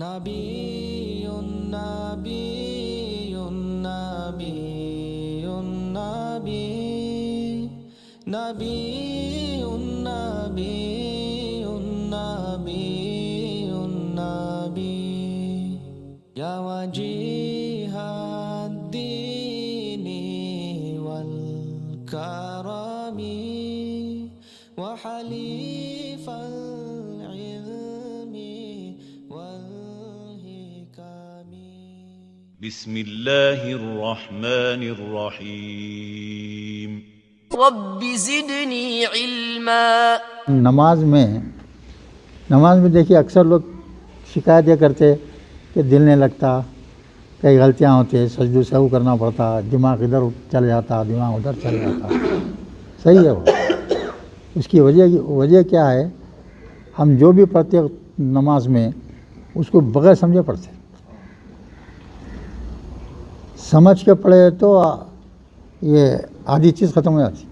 نبي نبي نبي نبي نبي نبي نبي نبي يا وجيه الدين والكرم وحليف العلم والحكم. بسم الله الرحمن الرحیم. رب زدنی علما. نماز میں دیکھیے اکثر لوگ شکایت یہ کرتے کہ دل نہیں لگتا، کئی غلطیاں ہوتی، سجدو سہو کرنا پڑتا، دماغ ادھر چل جاتا، دماغ ادھر چل جاتا. صحیح ہے وہ. اس کی وجہ کیا ہے؟ ہم جو بھی پڑھتے نماز میں اس کو بغیر سمجھے پڑھتے. سمجھ کے پڑھے تو یہ آدھی چیز ختم ہو جاتی.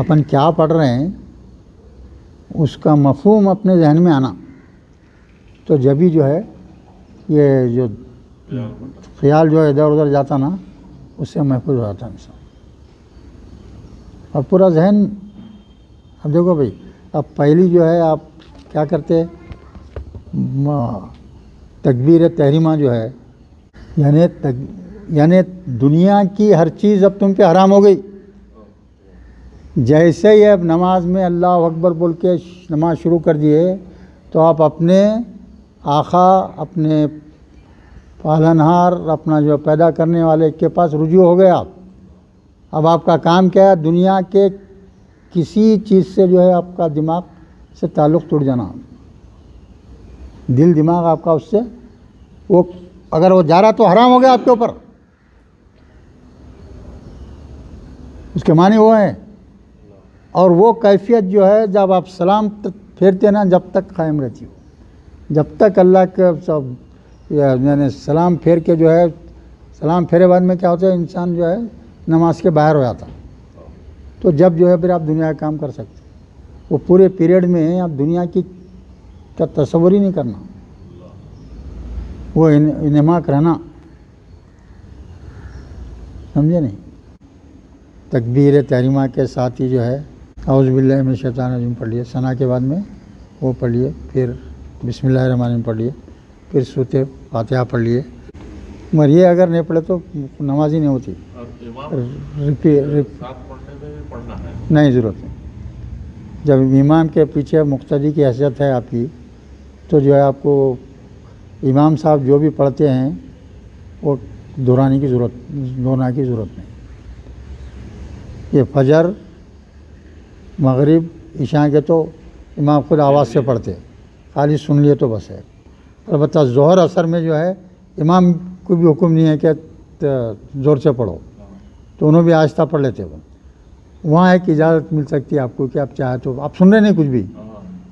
اپن کیا پڑھ رہے ہیں اس کا مفہوم اپنے ذہن میں آنا، تو جبھی جو ہے یہ جو خیال جو ہے ادھر ادھر جاتا نا، اس سے محفوظ ہو جاتا انسان. اور پورا ذہن، اب دیکھو بھائی، اب پہلی جو ہے آپ کیا کرتے، تکبیر تحریمہ جو ہے، یعنی دنیا کی ہر چیز اب تم پہ حرام ہو گئی. جیسے ہی اب نماز میں اللہ اکبر بول کے نماز شروع کر دیے تو آپ اپنے آقا، اپنے پالنہار، اپنا جو پیدا کرنے والے کے پاس رجوع ہو گئے آپ. اب آپ کا کام کیا ہے؟ دنیا کے کسی چیز سے جو ہے آپ کا دماغ سے تعلق ٹوٹ جانا. دل دماغ آپ کا اس سے، وہ اگر وہ جا رہا تو حرام ہو گیا آپ کے اوپر. اس کے معنی وہ ہیں. اور وہ کیفیت جو ہے جب آپ سلام پھیرتے نا، جب تک قائم رہتی ہو، جب تک اللہ کے یعنی سلام پھیر کے جو ہے، سلام پھیرے بعد میں کیا ہوتا ہے، انسان جو ہے نماز کے باہر ہو جاتا. تو جب جو ہے پھر آپ دنیا کا کام کر سکتے. وہ پورے پیریڈ میں آپ دنیا کی کا تصور ہی نہیں کرنا، وہ انہماک رہنا. سمجھے نہیں؟ تکبیر تحریمہ کے ساتھ ہی جو ہے اعوذ باللہ من الشیطان الرجیم پڑھ لیے، ثنا کے بعد میں وہ پڑھ لیے، پھر بسم اللہ الرحمن الرحیم پڑھ لیے، پھر سورۃ فاتحہ پڑھ لیے. مگر یہ اگر نہیں پڑھے تو نماز ہی نہیں ہوتی. نہیں، ضرورت نہیں. جب امام کے پیچھے مقتدی کی حیثیت ہے آپ کی، تو جو ہے آپ کو امام صاحب جو بھی پڑھتے ہیں وہ دہرانے کی ضرورت نہیں. یہ فجر، مغرب، عشاء کے تو امام خود آواز سے پڑھتے، خالی سن لیے تو بس ہے. البتہ ظہر عصر میں جو ہے امام کو بھی حکم نہیں ہے کہ زور سے پڑھو، تو انہوں بھی آہستہ پڑھ لیتے. وہاں ایک اجازت مل سکتی ہے آپ کو کہ آپ چاہے تو آپ سن رہے نہیں کچھ بھی،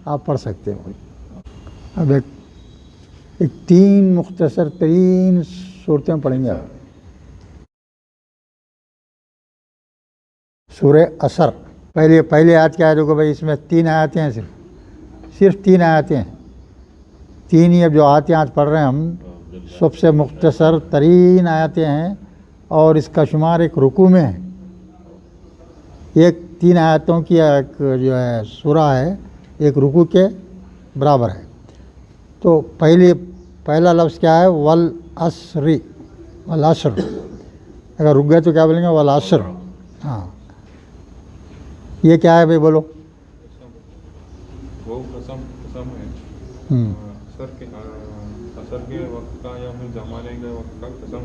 آپ پڑھ سکتے ہو. اب ایک 3 مختصر ترین صورتیں پڑھیں گے آپ. سورہ عصر، پہلے آیت کیا ہے؟ دیکھو بھائی، اس میں 3 آیتیں ہیں، صرف 3 آیتیں ہیں. 3 ہی اب جو آیتیں آج پڑھ رہے ہیں ہم، سب سے مختصر ترین آیتیں ہیں، اور اس کا شمار ایک رکوع میں ہے. ایک 3 آیتوں کی ایک جو ہے سورہ ہے، ایک رکوع کے برابر ہے. تو پہلا لفظ کیا ہے؟ والعصر. والعصر اگر رک گئے تو کیا بولیں گے؟ والعصر. ہاں، یہ کیا ہے بھائی؟ بولو. وہ قسم ہے اثر کے وقت کا یا پھر زمانے کے وقت کا قسم.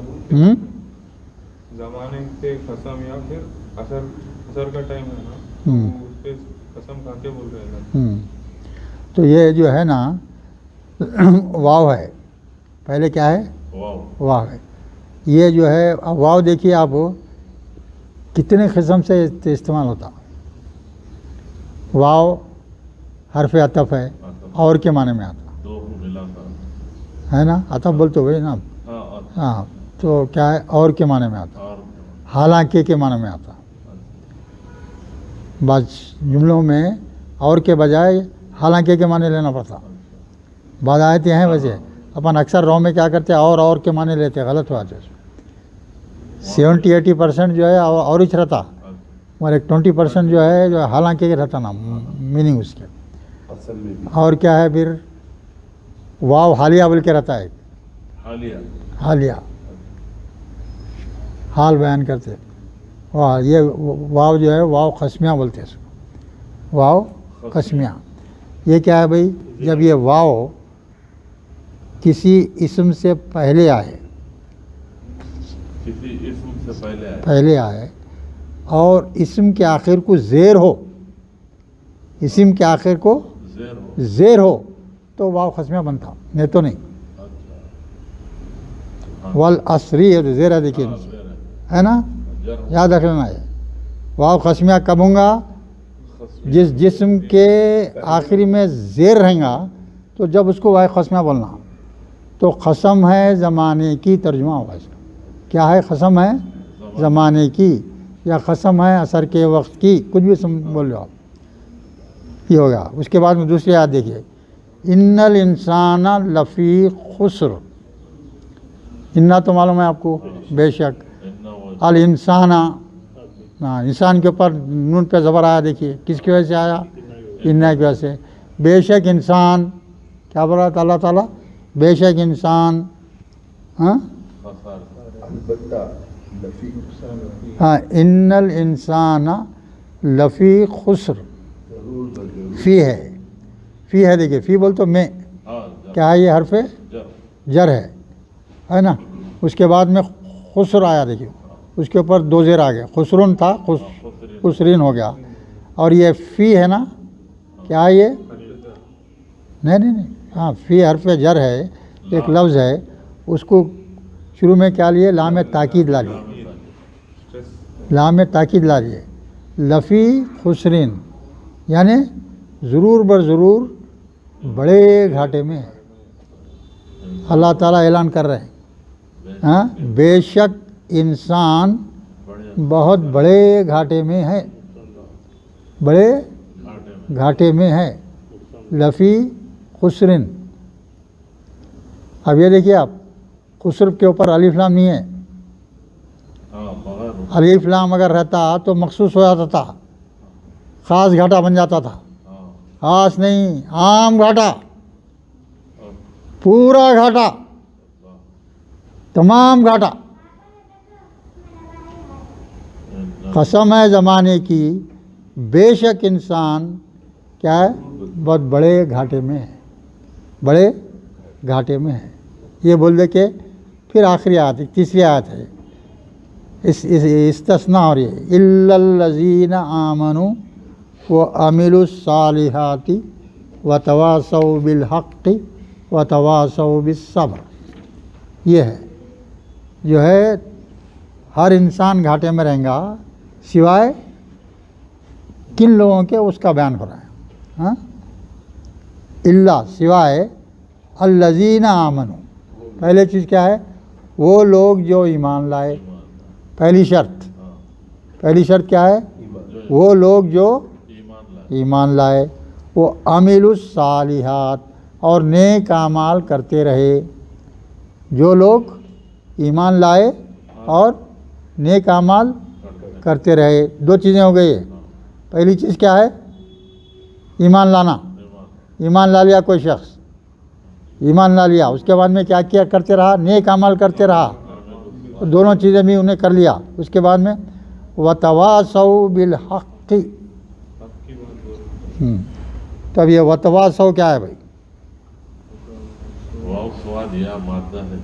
زمانے کے قسم یا پھر اثر کا ٹائم ہے نا، اس پہ قسم کھا کے بول رہے ہیں. تو یہ جو ہے نا واو ہے. پہلے کیا ہے؟ واو ہے. یہ جو ہے واو دیکھیے آپ کتنے قسم سے استعمال ہوتا. واو حرف عطف ہے، اور کے معنی میں آتا ہے نا. عطف بولتے ہوئے نا. ہاں، تو کیا ہے؟ اور کے معنی میں آتا، حالانکہ کے معنی میں آتا. بعض جملوں میں اور کے بجائے حالانکہ کے معنی لینا پڑتا. بعض آیتیں ہیں ویسے اپن اکثر رو میں کیا کرتے ہیں اور کے معنی لیتے ہیں, غلط بات ہے. 70-80% جو ہے اور ہی رہتا, اور ایک 20% جو ہے حالانکہ رہتا نا میننگ اس کے. اور کیا ہے پھر واو حالیہ بول کے رہتا ہے, حالیہ حال بیان کرتے. واہ یہ واو جو ہے واو قسمیہ بولتے ہیں اس کو, واو قسمیہ. یہ کیا ہے بھائی, جب یہ واو کسی اسم سے پہلے آئے, کسی اسم سے پہلے آئے اور اسم کے آخر کو زیر ہو, اسم کے آخر کو زیر ہو تو واو قسمیہ بنتا, نہیں تو نہیں. والعصری ہے تو زیر ہے, دیکھیے ہے نا, یاد رکھ لینا. ہے واو قسمیہ کب ہوں گا, جس جسم کے آخری میں زیر رہیں گا تو جب اس کو واو قسمیہ بولنا. تو قسم ہے زمانے کی ترجمہ ہوگا اس کا. کیا ہے, قسم ہے زمانے کی, یا قسم ہے عصر کے وقت کی, کچھ بھی بول رہے ہو آپ, یہ ہوگا. اس کے بعد میں دوسری یاد دیکھیے, ان الانسان لفی خسر. انا تو معلوم ہے آپ کو, بے شک. الانسان, انسان کے اوپر نون پہ زبر آیا, دیکھیے کس کی وجہ سے آیا, انا کی وجہ سے. بے شک انسان, کیا بول رہا تھا اللہ تعالیٰ, بے شک انسان. ہاں ہاں, ان الانسان لفی خسر. فی ہے, فی ہے, دیکھیے فی بول تو میں, کیا ہے یہ حرف جر ہے نا. اس کے بعد میں خسر آیا, دیکھیے اس کے اوپر دو زیر آ گئے, خسرن تھا خسرین ہو گیا. اور یہ فی ہے نا, کیا ہے یہ, نہیں, ہاں فی حرف جر ہے, ایک لفظ ہے, اس کو شروع میں کیا لیے, لام تاکید لا لیے, لام تاکید لا لیے. لفی خسرین یعنی ضرور بر ضرور بڑے گھاٹے میں ہے. اللہ تعالیٰ اعلان کر رہے ہیں, ہاں بے شک انسان بہت بڑے گھاٹے میں ہے, بڑے گھاٹے میں ہے. لفی خسرن. اب یہ دیکھیے آپ, خسر کے اوپر الف لام نہیں ہے. الف لام اگر رہتا تو مخصوص ہو جاتا تھا, خاص گھاٹا بن جاتا تھا. خاص نہیں, عام گھاٹا, پورا گھاٹا, تمام گھاٹا. قسم ہے زمانے کی, بے شک انسان کیا ہے, بہت بڑے گھاٹے میں ہے, بڑے گھاٹے میں ہے. یہ بول دے کہ پھر آخری آیت, تیسری آیت ہے, استثناء ہو رہی ہے, الا الذین آمنوا وعملوا الصالحات وتواصوا بالحق وتواصوا بالصبر. یہ ہے جو ہے ہر انسان گھاٹے میں رہیں گا سوائے کن لوگوں کے, اس کا بیان ہو رہا ہے. ہاں الا سوائے الذین آمنوا, پہلے چیز کیا ہے, وہ لوگ جو ایمان لائے. پہلی شرط کیا ہے, وہ لوگ جو ایمان لائے. وہ عامل الصالحات, اور نیک اعمال کرتے رہے. جو لوگ ایمان لائے اور نیک اعمال کرتے رہے. دو چیزیں ہو گئی. پہلی چیز کیا ہے, ایمان لانا. ایمان لا لیا کوئی شخص, ایمان لا لیا, اس کے بعد میں کیا کرتے رہا, نیک اعمال کرتے رہا. دونوں چیزیں بھی انہیں کر لیا. اس کے بعد میں وتواصوا بالحق. تب یہ وتواصوا کیا ہے بھائی, واو سواد یا مادہ ہے.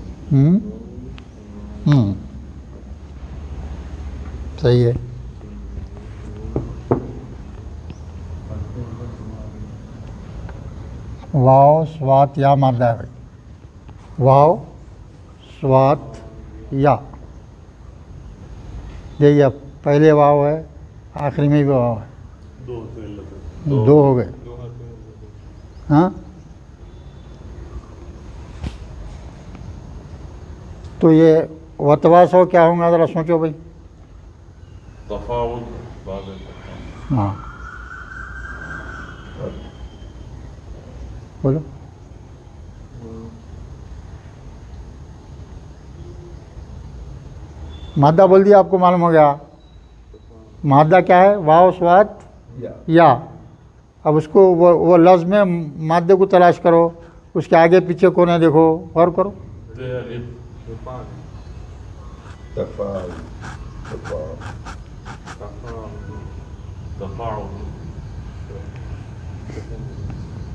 صحیح ہے. واو سوات یا مادہ ہے بھائی, واو سوات یا. دیکھیے پہلے واو ہے, آخری میں بھی واو ہے, دو ہو گئے. ہاں تو یہ وتواصوا کیا ہوں گا, ذرا سوچو بھائی. تفاوت. ہاں بولو. مادہ بول دیا، آپ کو معلوم ہو گیا مادہ کیا ہے، واو سواد یا. اب اس کو وہ لفظ میں مادے کو تلاش کرو، اس کے آگے پیچھے کونے دیکھو، غور کرو. تفاعل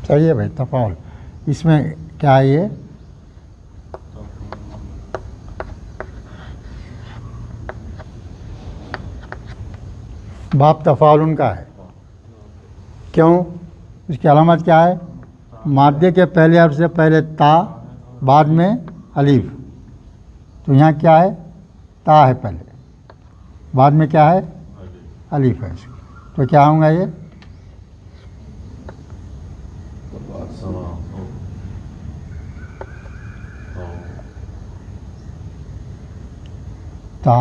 چاہیے بھائی تفاعل. اس میں کیا ہے، یہ باب تفاعل کا ہے. کیوں؟ اس کی علامت کیا ہے؟ مادے کے پہلے حرف سے پہلے تا، بعد میں الف. تو یہاں کیا ہے؟ تا ہے پہلے، بعد میں کیا ہے؟ الف ہے. تو کیا ہوں گا یہ؟ تا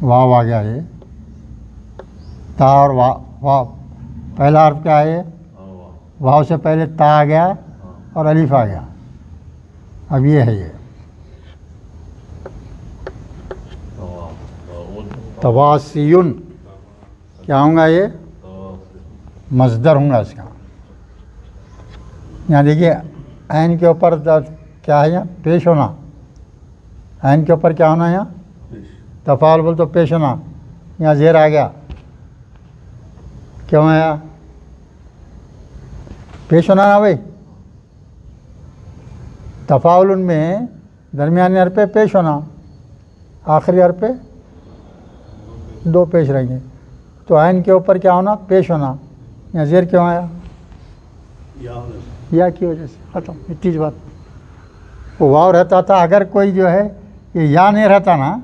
واو آ گیا. یہ تا اور واو پہلا حرف کیا ہے؟ واو سے پہلے تا آ گیا اور الف آ گیا. اب یہ ہے یہ تواسیون. کیا ہوں گا یہ؟ مصدر ہوں گا اس کا. یہاں دیکھیے عین کے اوپر کیا ہے؟ یہاں پیش ہونا. عین کے اوپر کیا ہونا ہے یہاں؟ تفاعل بول تو پیش ہونا. یہاں زیر آ گیا، کیوں آیا؟ پیش ہونا نا بھائی. تفاعل میں درمیانی حرف پہ پیش ہونا، آخری حرف پہ دو پیش رہیں گے. تو عین کے اوپر کیا ہونا؟ پیش ہونا. یہاں زیر کیوں آیا؟ یا کی وجہ سے. ختم، اتنی بات. وہ واو رہتا تھا، اگر کوئی جو ہے یہ یا نہیں رہتا نا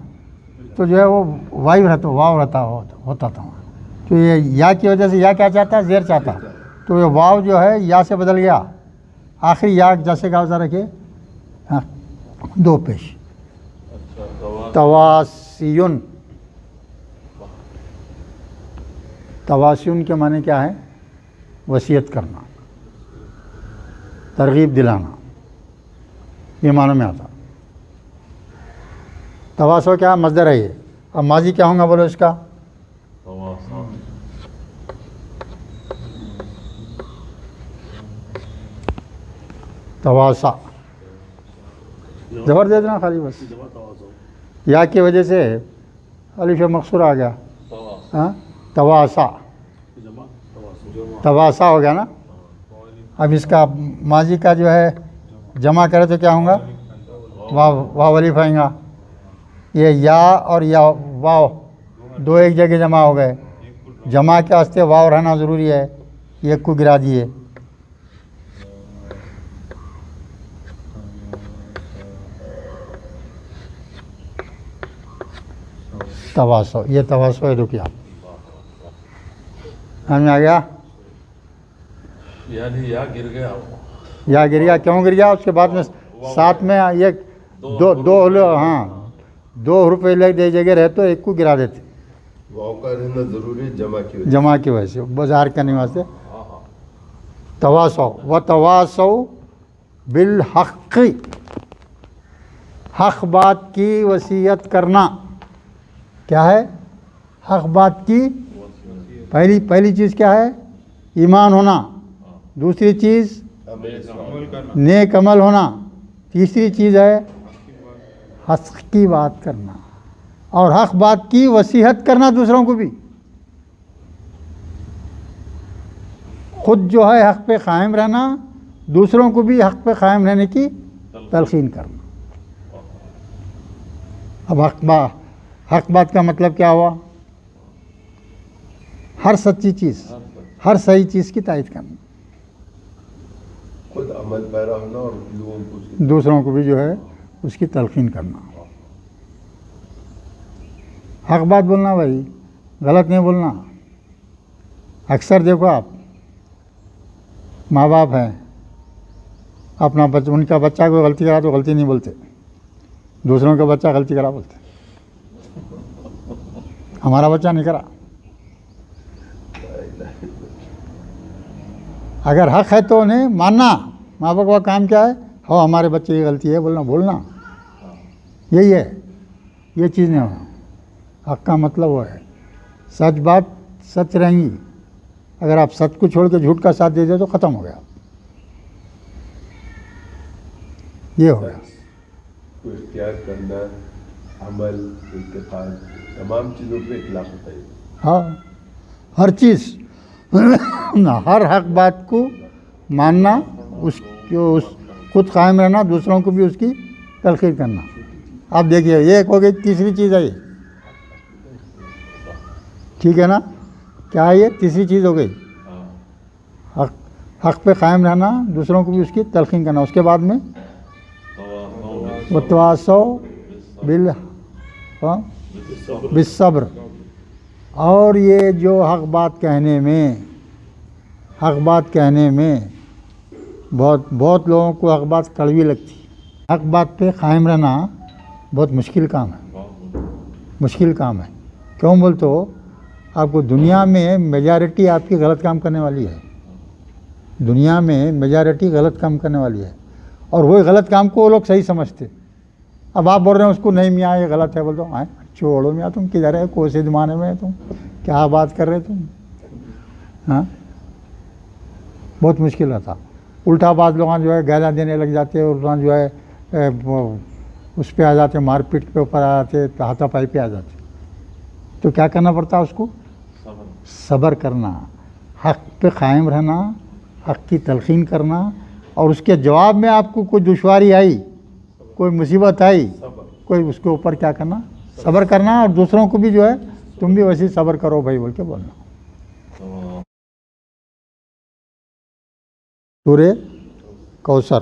تو جو ہے وہ واو رہتا، واو رہتا ہوتا تھا. تو یہ یا کی وجہ سے یا کیا چاہتا؟ زیر چاہتا. تو یہ واو جو ہے یا سے بدل گیا، آخری یا جیسے کا ہوتا رکھے دو پیش. تواسیون. تواسیون کے معنی کیا ہے؟ وصیت کرنا، ترغیب دلانا، یہ معنی میں آتا. تواسو کیا مصدر ہے یہ. اب ماضی کیا ہوں گا بولو اس کا؟ تواسا. زبر دے دینا خالی بس. یا کی وجہ سے الف مقصور آ گیا. تواسا، تواسا ہو گیا نا. اب اس کا ماضی کا جو ہے جمع کرے تو کیا ہوں گا؟ واو الف آئیں گا. یہ یا اور یا واو دو ایک جگہ جمع ہو گئے. جمع کے واسطے واو رہنا ضروری ہے. ایک کو گرا دیے. تواسو، یہ تواسو ہے. رکیا ہمیں آ گیا. یعنی یا گر گیا. یا گر گیا. کیوں گر گیا؟ اس کے بعد میں ساتھ میں ایک دو حروف الگ جگہ رہے تو ایک کو گرا دیتے. واو کا رہنا ضروری ہے جمع کی وجہ سے، بظاہر کرنے واسطے. تواسو و تواسو بالحق، حق بات کی وصیت کرنا. کیا ہے؟ حق بات کی پہلی چیز کیا ہے؟ ایمان ہونا. دوسری چیز نیک عمل ہونا. تیسری چیز ہے حق کی بات کرنا، اور حق بات کی وصیت کرنا دوسروں کو بھی. خود جو ہے حق پہ قائم رہنا، دوسروں کو بھی حق پہ قائم رہنے کی تلقین کرنا. اب حق بات کا مطلب کیا ہوا؟ ہر سچی چیز، ہر صحیح چیز کی تائید کرنا. خود عمل پیرا ہونا اور لوگوں کو دوسروں کو بھی جو ہے اس کی تلقین کرنا. حق بات بولنا بھائی، غلط نہیں بولنا. اکثر دیکھو آپ ماں باپ ہیں، اپنا ان کا بچہ کوئی غلطی کرا تو غلطی نہیں بولتے، دوسروں کا بچہ غلطی کرا بولتے. ہمارا بچہ نہیں کرا. اگر حق ہے تو انہیں ماننا. ماں باپ کا کام کیا ہے؟ ہمارے بچے کی غلطی ہے بولنا یہی ہے. یہ چیز نہیں ہونا. حق کا مطلب وہ ہے سچ بات سچ رہیں گی. اگر آپ سچ کو چھوڑ کے جھوٹ کا ساتھ دے دیں تو ختم ہو گیا. یہ ہو گیا. کو اختیار کرنا، عمل، اعتقاد، تمام چیزوں پہ اخلاق ہوتا ہے. ہاں ہر چیز ہر حق بات کو ماننا، اس خود قائم رہنا، دوسروں کو بھی اس کی تلقین کرنا. آپ دیکھیے یہ ایک ہو گئی. تیسری چیز ہے یہ، ٹھیک ہے نا؟ کیا ہے یہ؟ تیسری چیز ہو گئی. حق پہ قائم رہنا، دوسروں کو بھی اس کی تلقین کرنا. اس کے بعد میں وتواصوا بالصبر. اور یہ جو حق بات کہنے میں بہت لوگوں کو حق بات کڑوی لگتی. حق بات پہ قائم رہنا بہت مشکل کام ہے. کیوں بول تو آپ کو دنیا میں میجارٹی آپ کی غلط کام کرنے والی ہے. دنیا میں میجارٹی غلط کام کرنے والی ہے، اور وہی غلط کام کو وہ لوگ صحیح سمجھتے. اب آپ بول رہے ہیں اس کو نہیں میاں یہ غلط ہے، بولتا ہوں چھوڑو میاں تم کدھر ہے، کون سے زمانے میں ہے تم، کیا بات کر رہے تم. ہاں بہت مشکل رہتا. الٹا بعض لوگ جو ہے گالیاں دینے لگ جاتے، اور جو ہے اس پہ آ جاتے، مار پیٹ پہ اوپر آ جاتے، ہاتھا پائی پہ آ جاتے. تو کیا کرنا پڑتا اس کو؟ صبر کرنا، حق پہ قائم رہنا، حق کی تلقین کرنا. اور اس کے جواب میں آپ کو کوئی دشواری آئی، کوئی مصیبت آئی، کوئی اس کے اوپر کیا کرنا؟ صبر کرنا. اور دوسروں کو بھی جو ہے تم بھی ویسے صبر کرو بھائی بول کے بولنا. سورہ کوثر.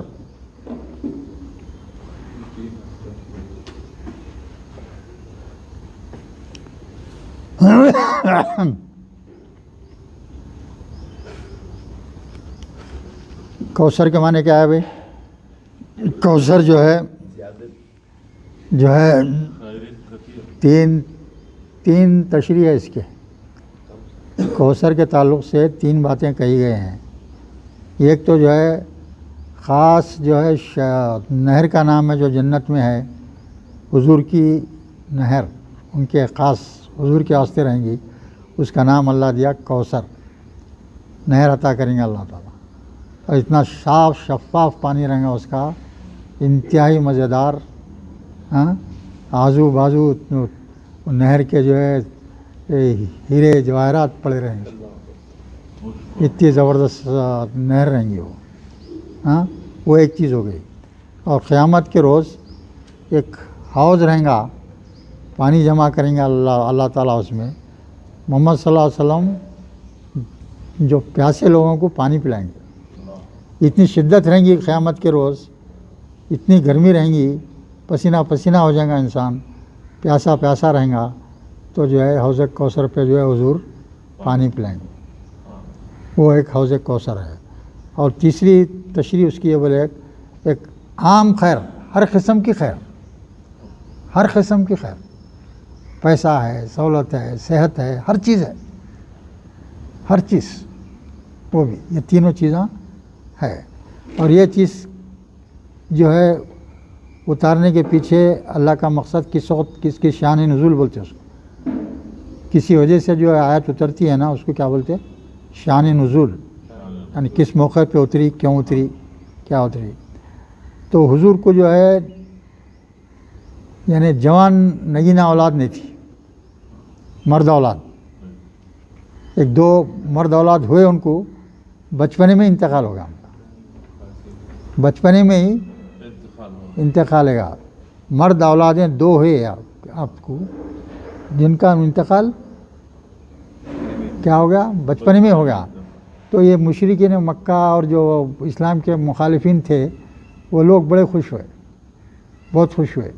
کوثر کے معنی کیا ہے بھائی؟ کوثر جو ہے تین تشریح ہے اس کے. کوثر کے تعلق سے تین باتیں کہی گئے ہیں. ایک تو جو ہے خاص جو ہے نہر کا نام ہے جو جنت میں ہے، حضور کی نہر، ان کے خاص حضور کے واسطے رہیں گی. اس کا نام اللہ دیا کوثر. نہر عطا کریں گے اللہ تعالیٰ، اور اتنا صاف شفاف پانی رہیں گا اس کا، انتہائی مزیدار. ہاں آزو بازو نہر کے جو ہے ہیرے جواہرات پڑے رہیں گے. اتنی زبردست نہر رہیں گی وہ. ہاں وہ ایک چیز ہو گئی. اور قیامت کے روز ایک حوض رہیں گا، پانی جمع کریں گے اللہ تعالیٰ اس میں. محمد صلی اللہ علیہ وسلم جو پیاسے لوگوں کو پانی پلائیں گے. اتنی شدت رہیں گی قیامت کے روز، اتنی گرمی رہیں گی، پسینہ پسینہ ہو جائے گا انسان، پیاسا پیاسا رہیں گا. تو جو ہے حوض کوثر پہ جو ہے حضور پانی پلائیں گے. وہ ایک حوض کوثر ہے. اور تیسری تشریح اس کی یہ بولے ایک عام خیر، ہر قسم کی خیر، ہر قسم کی خیر، پیسہ ہے، سہولت ہے، صحت ہے، ہر چیز ہے، ہر چیز. وہ بھی یہ تینوں چیزاں ہے. اور یہ چیز جو ہے اتارنے کے پیچھے اللہ کا مقصد کس کی شان نزول بولتے ہیں اس کو. کسی وجہ سے جو آیت اترتی ہے نا اس کو کیا بولتے ہیں؟ شان نزول. یعنی کس موقع پہ اتری، کیوں اتری، کیا اتری. تو حضور کو جو ہے یعنی جوان نگینہ اولاد نہیں تھی، مرد اولاد. ایک دو مرد اولاد ہوئے ان کو، بچپنے میں انتقال ہوگا. بچپنے میں ہی انتقال ہے گا. مرد اولادیں دو ہوئے آپ کو، جن کا انتقال کیا ہو گیا؟ بچپنے میں ہو گیا. تو یہ مشرکین مکہ اور جو اسلام کے مخالفین تھے وہ لوگ بڑے خوش ہوئے، بہت خوش ہوئے.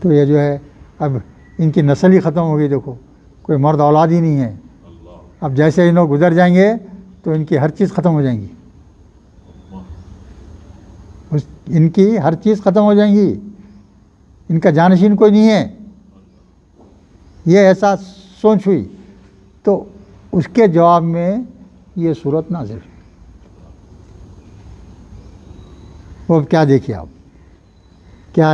تو یہ جو ہے اب ان کی نسل ہی ختم ہو گئی. دیکھو کوئی مرد اولاد ہی نہیں ہے. اب جیسے ان لوگ گزر جائیں گے تو ان کی ہر چیز ختم ہو جائیں گی. ان کی ہر چیز ختم ہو جائیں گی. ان کا جانشین کوئی نہیں ہے. یہ ایسا سوچ ہوئی. تو اس کے جواب میں یہ صورت نازل ہوئی. وہ کیا دیکھیے آپ، کیا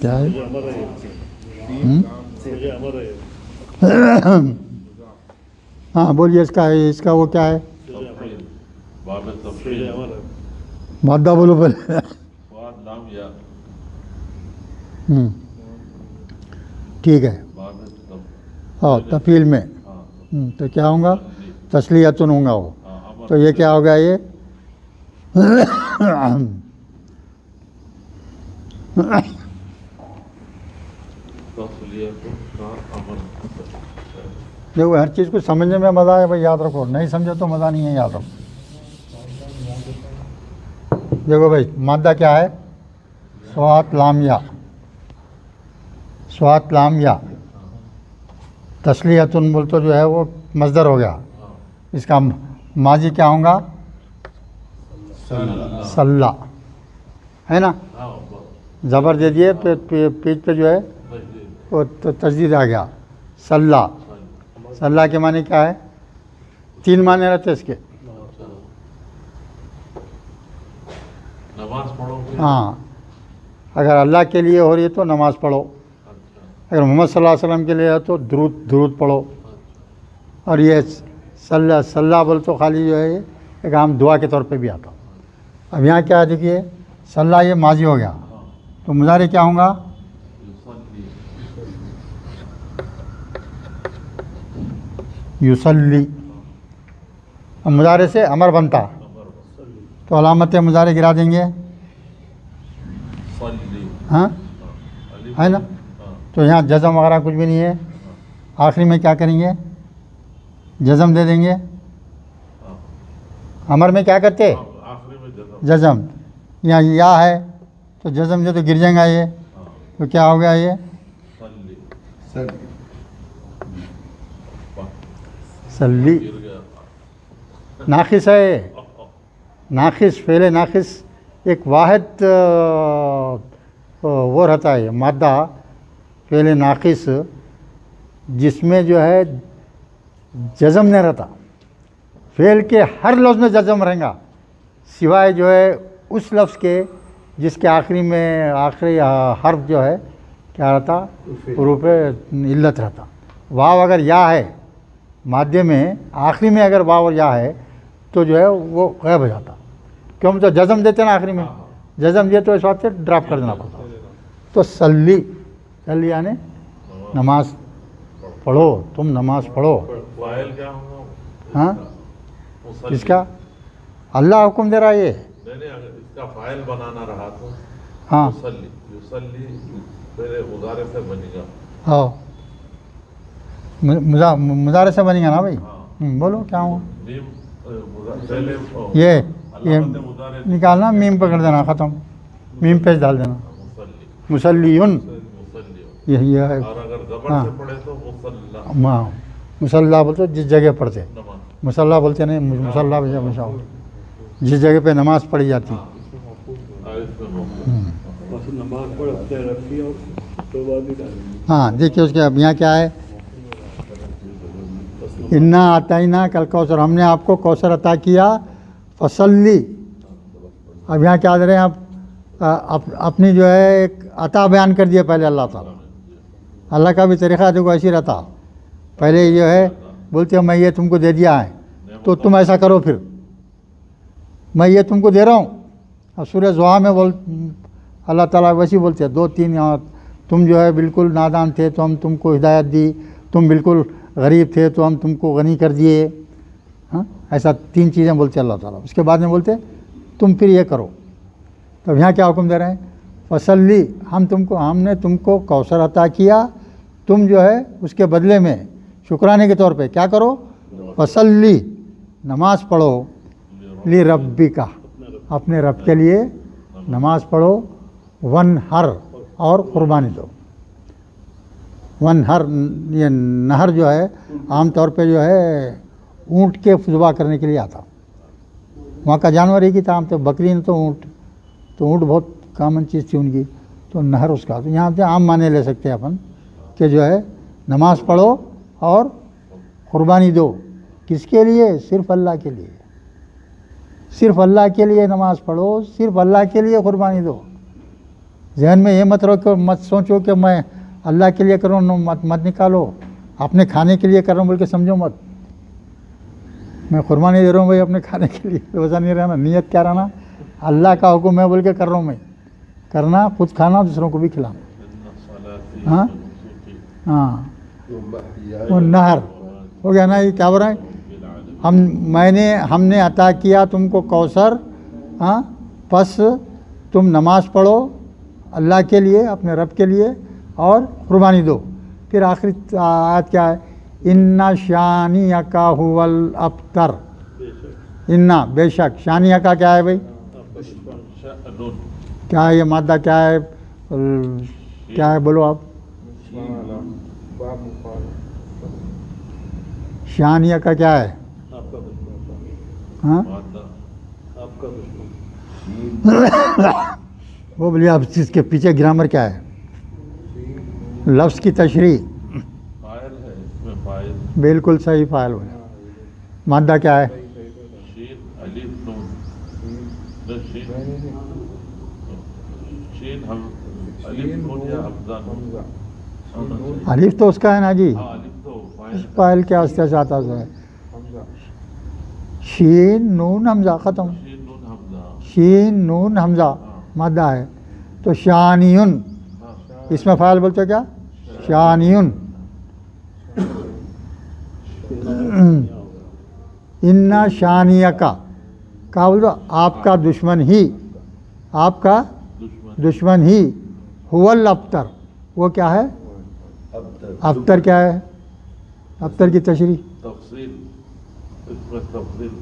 کیا ہے ہاں بولیے اس کا وہ کیا ہے باب تفصیل مادہ بولو پہلے فواد لام یا ٹھیک ہے ہاں تفیل میں تو کیا ہوں گا تسلیتن ہوں گا وہ تو یہ کیا ہوگا یہ دیکھو ہر چیز کو سمجھنے میں مزہ ہے بھائی، یاد رکھو، نہیں سمجھے تو مزہ نہیں ہے، یاد رکھو۔ دیکھو بھائی مادہ کیا ہے، سوات لام یا، سوات لام یا، تسلیتن بول تو جو ہے وہ مصدر ہو گیا، اس کا ماضی کیا ہوں گا، صلی ہے نا، زبر دے دیے پیچ پہ جو ہے وہ تجدید آ گیا، صلی، صلی کے معنی کیا ہے، تین معنی رہتے اس کے، نماز پڑھو ہاں اگر اللہ کے لیے ہو رہی ہے تو نماز پڑھو، اگر محمد صلی اللہ علیہ وسلم کے لیے ہے تو درود پڑھو، اور یہ صلی بول تو خالی جو ہے ایک عام دعا کے طور پہ بھی آتا۔ اب یہاں کیا ہے دیکھیے، صلی یہ ماضی ہو گیا تو مضارع کیا ہوں گا، یصلی، اب مضارع سے امر بنتا تو علامت مضارع گرا دیں گے، ہاں ہے نا، تو یہاں جزم وغیرہ کچھ بھی نہیں ہے، آخری میں کیا کریں گے، جزم دے دیں گے، امر میں کیا کرتے، جزم، یہاں یا ہے تو جزم جو تو گر جائیں گا، یہ تو کیا ہو گیا، یہ صلی، ناقص ہے، ناقص، فعل ناقص ایک واحد وہ رہتا ہے مادہ، فعل ناقص جس میں جو ہے جزم نہیں رہتا، فعل کے ہر لفظ میں جزم رہیں گا سوائے جو ہے اس لفظ کے جس کے آخری حرف جو ہے کیا رہتا، حروف علت رہتا۔ واو اگر یا ہے مادے میں آخری میں، اگر واو اور یا ہے تو جو ہے وہ غائب ہو جاتا، کیوں تو جزم دیتے نا آخری میں، جزم دیے تو اس وقت سے ڈراپ کر دینا پڑتا۔ تو صلی یعنی نماز پڑھو، تم نماز پڑھو، فاعل کیا ہوگا، ہاں اس کا اللہ حکم دے رہا ہے، یہ نہیں اگر اس کا فاعل بنانا رہا تو ہاں یصلی پھر مضارع سے بنے گا، ہاں مضارع سے بنے گا نا بھائی، بولو کیا ہوا، یہ نکالنا، میم پکڑ دینا، ختم، میم پیج ڈال دینا، مسلیون، یہی ہے، اور اگر زبر ہاں سے پڑھے تو مصلی، ہاں مصلی بولتے جس جگہ پڑھتے، نماز، مصلی بولتے نہیں، مصلی جس جگہ پہ نماز پڑھی جاتی، ہاں دیکھیے اس کے اب یہاں کیا ہے، انا آتینا کل کوثر، ہم نے آپ کو کوثر عطا کیا، فصلی، اب یہاں کیا دے رہے ہیں آپ، اپنی جو ہے ایک عطا بیان کر دیا پہلے اللہ تعالیٰ، اللہ کا بھی طریقہ دیکھو ایسی رہتا، پہلے جو ہے بولتے میں یہ تم کو دے دیا ہے تو تم ایسا کرو، پھر میں یہ تم کو دے رہا ہوں، اب سورہ زحا میں اللہ تعالیٰ ویسی بولتے ہیں، 2-3 یہاں، تم جو ہے بالکل نادان تھے تو ہم تم کو ہدایت دی، تم بالکل غریب تھے تو ہم تم کو غنی کر دیے، ہاں ایسا 3 چیزیں بولتے اللہ تعالیٰ، اس کے بعد میں بولتے تم پھر یہ کرو، تو یہاں کیا حکم دے رہے ہیں، فصلی، ہم نے تم کو کوثر عطا کیا، تم جو ہے اس کے بدلے میں شکرانے کے طور پہ کیا کرو، فصلی، نماز پڑھو، لی ربی کا، اپنے رب کے لیے نماز پڑھو، ون ہر، اور قربانی دو، ون ہر، یہ نہر جو ہے عام طور پہ جو ہے اونٹ کے ذبح کرنے کے لیے آتا، وہاں کا جانور ہی کی تھا، تو بکری نے تو اونٹ بہت کامن چیز تھی ان کی، تو نہر اس کا، تو یہاں سے عام معنی لے سکتے ہیں اپن کہ جو ہے نماز پڑھو اور قربانی دو، کس کے لیے، صرف اللہ کے لیے، صرف اللہ کے لیے نماز پڑھو، صرف اللہ کے لیے قربانی دو، ذہن میں یہ مت رکھو، مت سوچو کہ میں اللہ کے لیے کر رہا ہوں، مت نکالو اپنے کھانے کے لیے کر رہا ہوں بول کے سمجھو مت، میں قربانی دے رہا ہوں بھائی اپنے کھانے کے لیے، روزہ نہیں رہنا، نیت کیا رہنا اللہ کا حکم ہے بول کے کر رہا ہوں میں، کرنا خود کھانا دوسروں کو بھی کھلانا۔ ہاں ہاں وہ نہر ہو گیا نا، یہ کیا بول رہے ہیں، ہم نے عطا کیا تم کو کوثر، ہاں پس تم نماز پڑھو اللہ کے لیے، اپنے رب کے لیے، اور قربانی دو۔ پھر آخری آیت کیا ہے، اِنَّ شَانِئَکَ هُوَ الْأَبْتَرُ، اِنَّ بے شک، شانیہ کا کیا ہے بھائی، کیا ہے یہ مادہ، کیا ہے کیا ہے بولو آپ، شانیہ کا کیا ہے، ہاں وہ بولیے اب اس کے پیچھے گرامر کیا ہے، لفظ کی تشریح، فاعل ہے اس میں، فاعل بالکل صحیح فاعل ہو، مادہ کیا ہے، شین الف نون، شین ہم الف نون یا حمزہ نون، الف تو اس کا ہے نا جی، ہاں الف تو فاعل فاعل کیا استعمال ہے، شین نون حمزہ ختم، شین نون حمزہ، شین نون حمزہ مادہ ہے، تو شانیون اس میں فاعل بولتے کیا، شانیون، ان شانیہ کا بول دو، آپ کا دشمن ہی، آپ کا دشمن ہی، هو الابتر، وہ کیا ہے، ابتر کیا ہے، ابتر کی تشریح، تفصیل، اس میں تفصیل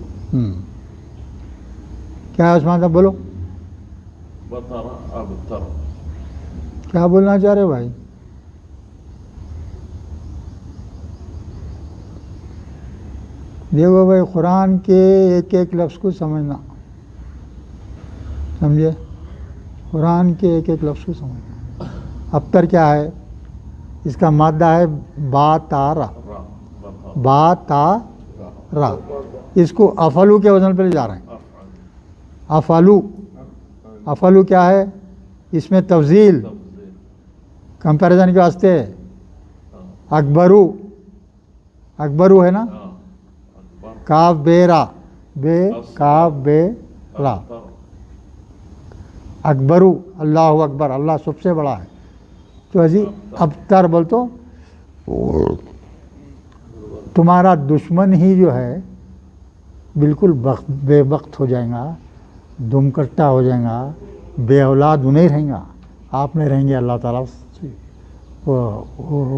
کیا ہے عثمان صاحب بولو، بطر ابتر، کیا بولنا چاہ رہے بھائی، دیکھو بھائی قرآن کے ایک ایک لفظ کو سمجھنا، سمجھے، قرآن کے ایک ایک لفظ کو سمجھنا۔ ابتر کیا ہے، اس کا مادہ ہے با تا را، با تا را، اس کو افلو کے وزن پہ لے جا رہے ہیں، افلو، افلو کیا ہے، اس میں تفضیل کمپیریزن کے واسطے، اکبرو، اکبرو ہے نا، کاف بے را، بے کاف بے را، اکبرو، اللہ اکبر، اللہ سب سے بڑا ہے، تو جی ابتر بول تو تمہارا دشمن ہی جو ہے بالکل بے وقت ہو جائے گا، دم کٹا ہو جائے گا، بے اولاد نہیں رہیں گا، آپ نہیں رہیں گے، اللہ تعالیٰ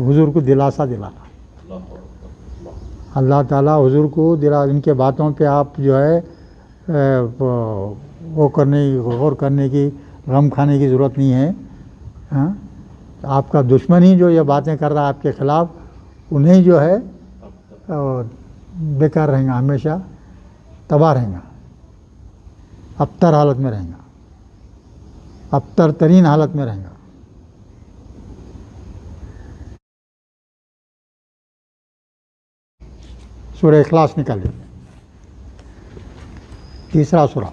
حضور کو دلاسا دلانا، اللہ تعالیٰ حضور کو ان کے باتوں پہ آپ جو ہے وہ غور کرنے کی، غم کھانے کی ضرورت نہیں ہے، ہاں آپ کا دشمن ہی جو یہ باتیں کر رہا ہے آپ کے خلاف، انہیں جو ہے بیکار رہیں گا، ہمیشہ تباہ رہیں گا، ابتر حالت میں رہیں گا، ابتر ترین حالت میں رہیں گا۔ سورہ اخلاص نکالیے، تیسرا سورہ،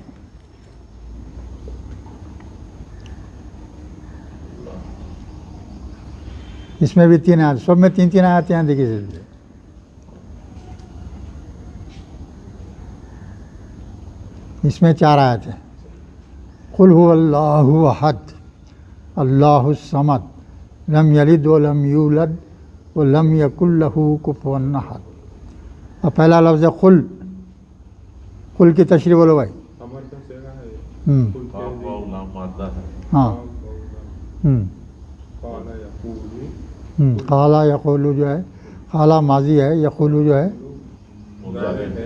اس میں بھی 3 آیات، سب میں 3 آیتیں ہیں، دیکھیے اس میں 4 آیت ہیں، قل هو اللہ احد اللہ الصمد لم یلد ولم یولد ولم یکن له کفوا احد۔ اور پہلا لفظ ہے قل، قل کی تشریح بولو بھائی، ہاں قالا یقول جو ہے، قالا ماضی ہے، یقول جو ہے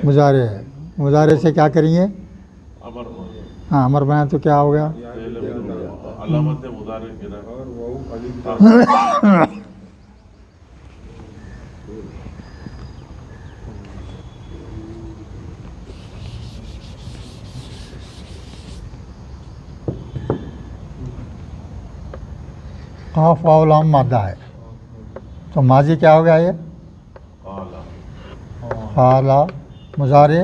مضارع ہے، مضارع سے کیا کریں گے، ہاں امر بنا تو کیا ہو گیا، علامت مضارع گرا، قاف واو لام مادہ ہے، تو ماضی کیا ہو گیا یہ، قالا، مضارع